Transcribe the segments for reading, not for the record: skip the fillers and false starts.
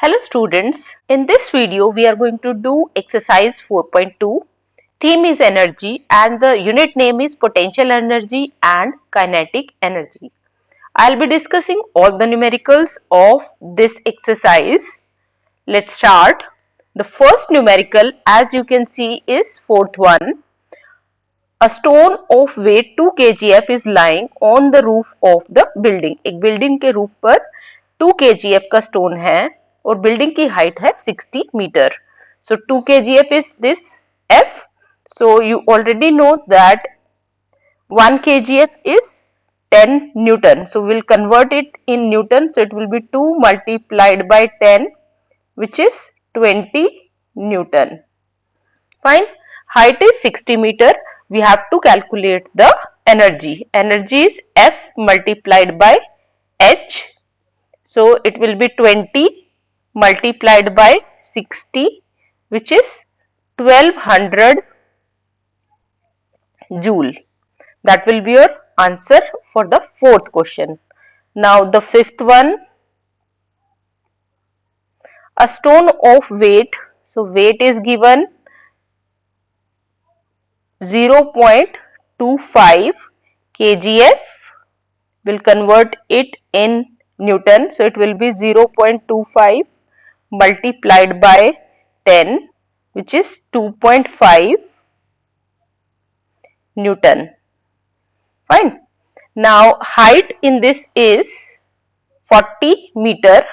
Hello students, in this video we are going to do exercise 4.2. Theme is energy and the unit name is potential energy and kinetic energy. I'll be discussing all the numericals of this exercise. Let's start. The first numerical, as you can see, is fourth one. A stone of weight 2 kgf is lying on the roof of the building. एक building के roof पर 2 kgf का stone है और building की height है 60 metre. So 2 kgf is this F. So you already know that 1 kgf is 10 Newton. So we'll convert it in Newton. So it will be 2 multiplied by 10, which is 20 Newton. Fine. Height is 60 meter. We have to calculate the energy. Energy is F multiplied by H. So it will be 20 multiplied by 60, which is 1200 joule. That will be your answer for the fourth question. Now the fifth one. A stone of weight. So weight is given 0.25 kgf. Will convert it in Newton. So it will be 0.25 multiplied by 10, which is 2.5 Newton. Fine. Now height in this is 40 meter.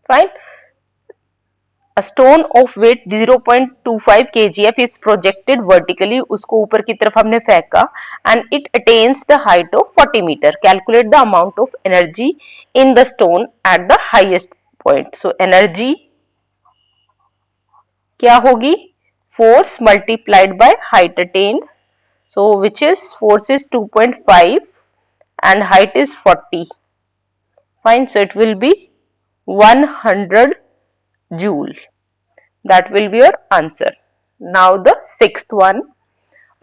Fine. A stone of weight 0.25 kgf is projected vertically. उसको ऊपर की तरफ हमने फेंका and it attains the height of 40 meter. Calculate the amount of energy in the stone at the highest point. So energy क्या होगी? Force multiplied by height attained. So which is force is 2.5 and height is 40. Fine. So it will be 100 joule. That will be your answer. Now the sixth one.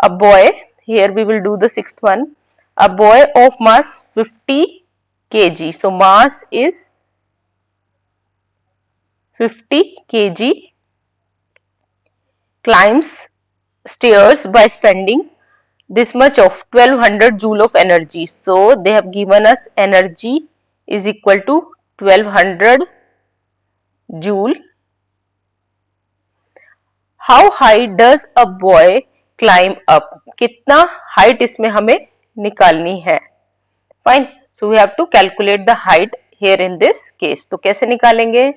A boy, here we will do the sixth one. A boy of mass 50 kg. So mass is 50 kg climbs stairs by spending this much of 1200 joule of energy. So they have given us energy is equal to 1200 joule. How high does a boy climb up? कितना height इसमें हमें निकालनी है. Fine. So we have to calculate the height here in this case. तो कैसे निकालेंगे?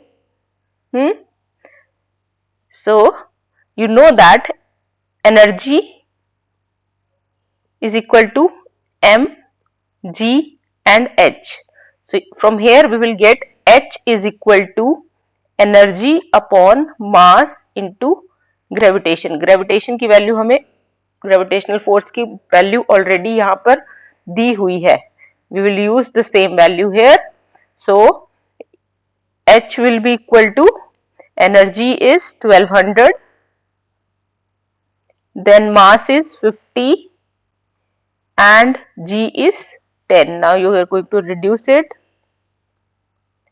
So you know that energy is equal to m, g and h. So from here we will get h is equal to energy upon mass into gravitation. Gravitation की value हमें gravitational force की value already यहाँ पर दी हुई है. We will use the same value here. So h will be equal to energy is 1200, then mass is 50 and g is 10. Now you are going to reduce it.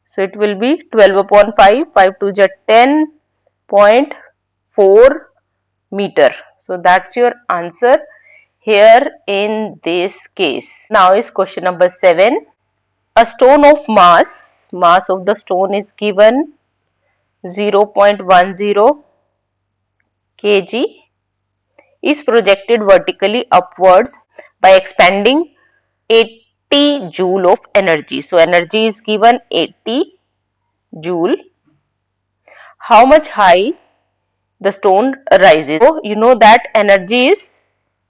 So it will be 12 upon 5, 5 to the 10.4 meter. So that's your answer here in this case. Now is question number 7. A stone of mass of the stone is given 0.10 kg is projected vertically upwards by expending 80 joule of energy. So energy is given 80 joule. How much high the stone rises? So you know that energy is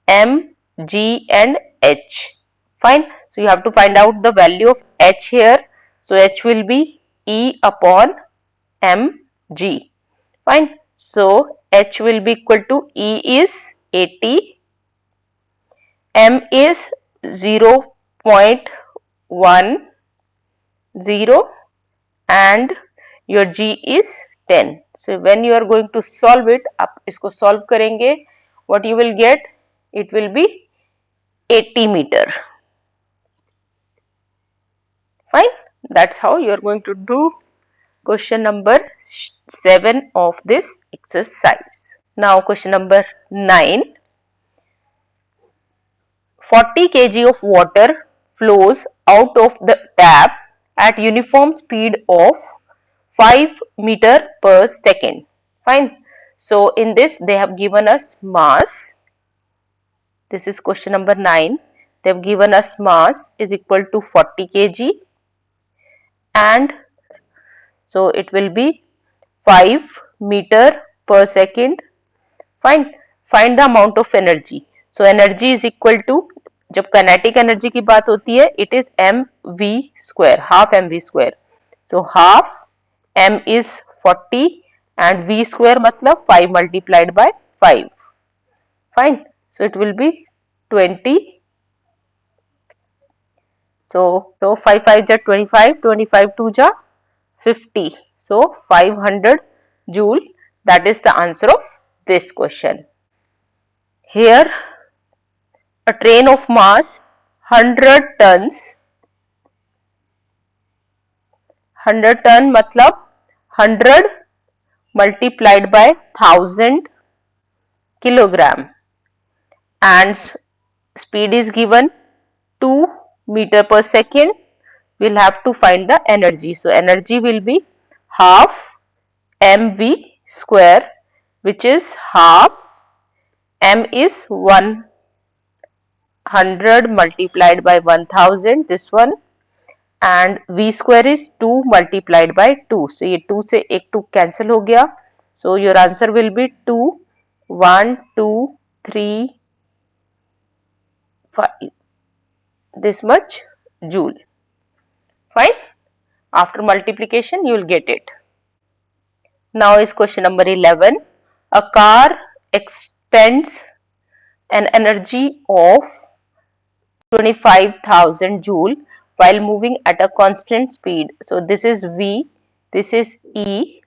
m, g and h. Fine. So you have to find out the value of h here. So h will be E upon mg. Fine. So h will be equal to E is 80, m is 0.10 and your g is 10. So when you are going to solve it, आप इसको solve करेंगे, what you will get? It will be 80 meter. Fine. That's how you are going to do question number 7 of this exercise. Now question number 9. 40 kg of water flows out of the tap at uniform speed of 5 meter per second. Fine. So in this they have given us mass. This is question number 9. They have given us mass is equal to 40 kg, and so it will be 5 meter per second. Fine. Find the amount of energy. So energy is equal to, जब kinetic energy की बात होती है, it is mv square, half mv square. So half m is 40 and v square मतलब 5 multiplied by 5. Fine. So it will be 20. So 5 5 ja 25, 25 2 ja 50. So 500 joule. That is the answer of this question. Here a train of mass 100 tons. 100 ton matlab 100 multiplied by 1000 kilogram, and speed is given 2 meter per second. We'll have to find the energy. So energy will be half mv square, which is half m is 100 multiplied by 1000, this one, and v square is 2 multiplied by 2. So ये 2 से एक 2 cancel हो गया. So your answer will be 2, 1, 2, 3, 5, this much joule. Fine. After multiplication you will get it. Now is question number 11. A car expends an energy of 25,000 joule while moving at a constant speed. So this is V, this is E.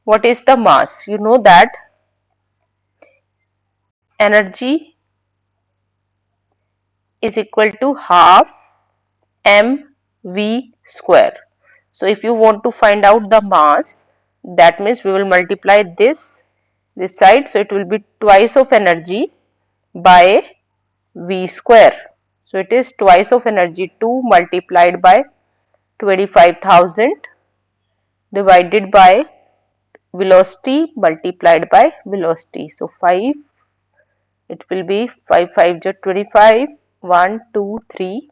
What is the mass? You know that energy is equal to half mv square. So if you want to find out the mass, that means we will multiply this side. So it will be twice of energy by v square. So it is twice of energy, 2 multiplied by 25,000 divided by velocity multiplied by velocity. So 5, it will be 5 5 ja 25, 1 2 3,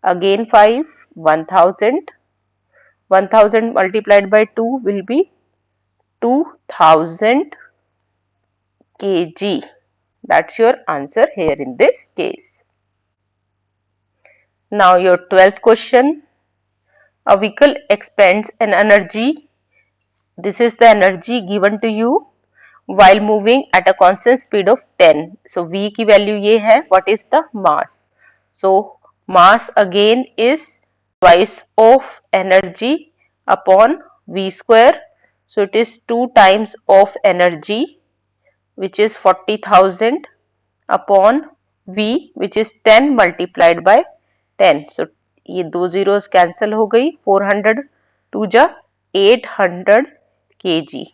again 5, 1000. 1000 multiplied by 2 will be 2000 kg. That's your answer here in this case. Now your 12th question. A vehicle expends an energy. This is the energy given to you while moving at a constant speed of 10. So V की value ये है. What is the mass? So mass again is twice of energy upon V square. So it is 2 times of energy, which is 40,000 upon V, which is 10 multiplied by 10. So ये दो zeros cancel हो गई. 400 2 जा 800 kg.